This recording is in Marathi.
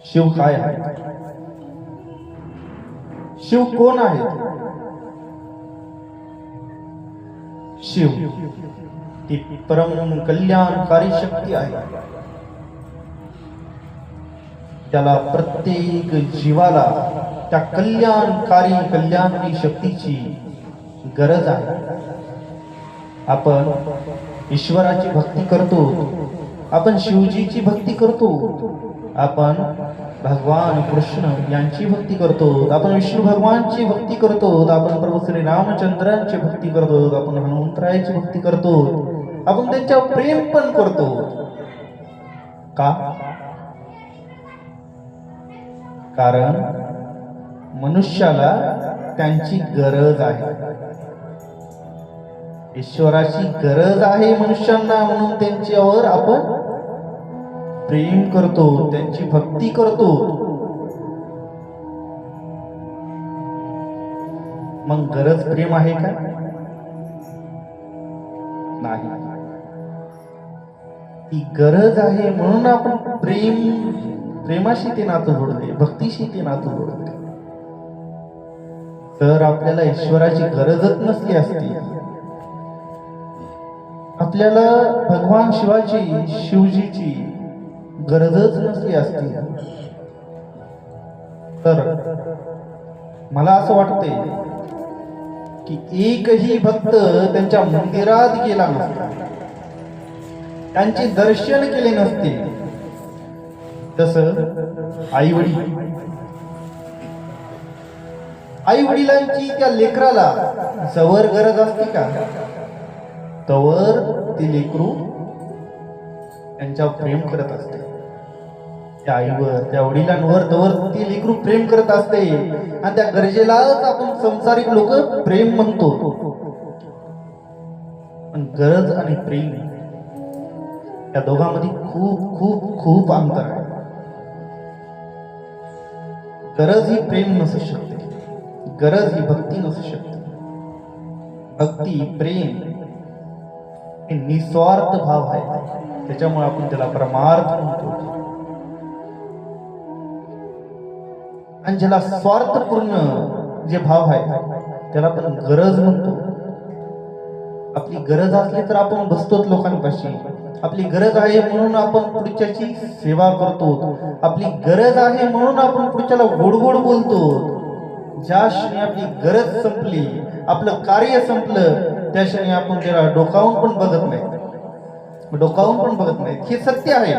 शिव काय आहे? शिव कोण आहे? शिव ती परम कल्याणकारी शक्ती आहे. त्याला प्रत्येक जीवाला त्या कल्याणकारी शक्तीची गरज आहे. आपण ईश्वराची भक्ती करतो, आपण शिवजीची भक्ती करतो, आपण भगवान कृष्ण यांची भक्ती करतो, आपण विष्णू भगवानची भक्ती करतो, आपण प्रभू श्री रामचंद्रांची भक्ती करतो, आपण हनुमंतरायाची भक्ती करतो, आपण त्यांच्यावर प्रेम पण करतो. का? कारण मनुष्याला त्यांची गरज आहे. ईश्वराची गरज आहे मनुष्यांना, म्हणून त्यांच्यावर आपण प्रेम करतो, त्यांची भक्ती करतो. मग गरज प्रेम आहे का? नाही. ती गरज आहे म्हणून आपण प्रेमाशी ते नातं जोडले, भक्तीशी ते नातं जोडले. तर आपल्याला ईश्वराची गरजच नसली असती, आपल्याला भगवान शिवजीची गरजच नसली असती. तर मला असं वाटतंय की एकही भक्त त्यांच्या मंदिरात गेला नसता, त्यांचे दर्शन केले नसते. तसं आई वडिलांची त्या लेकराला जवळ गरज असते का, तवर ते लेकरू त्यांच्यावर प्रेम करत असते. त्या आईवर, त्या वडिलांवर तवर ते लेकरू प्रेम करत असते. आणि त्या गरजेलाच आपण संसारिक लोक प्रेम म्हणतो. पण गरज आणि प्रेम या दोघांमध्ये खूप खूप खूप अंतर आहे. गरज ही प्रेम नसू शकते, गरज ही भक्ती नसू शकते. भक्ती प्रेम हे निस्वार्थ भाव आहे, त्याच्यामुळे आपण त्याला परमार्थ म्हणतो. आणि ज्याला स्वार्थपूर्ण जे भाव आहे त्याला आपण गरज म्हणतो. आपली गरज असली तर आपण बसतो लोकांपाशी, आपली गरज आहे म्हणून आपण पुढच्याची सेवा करतो, आपली गरज आहे म्हणून आपण पुढच्याला गोड गोड बोलतो. ज्या क्षणी आपली गरज संपली, आपलं कार्य संपलं, त्या क्षणी आपण त्याला डोकावून पण बघत नाही. हे सत्य आहे.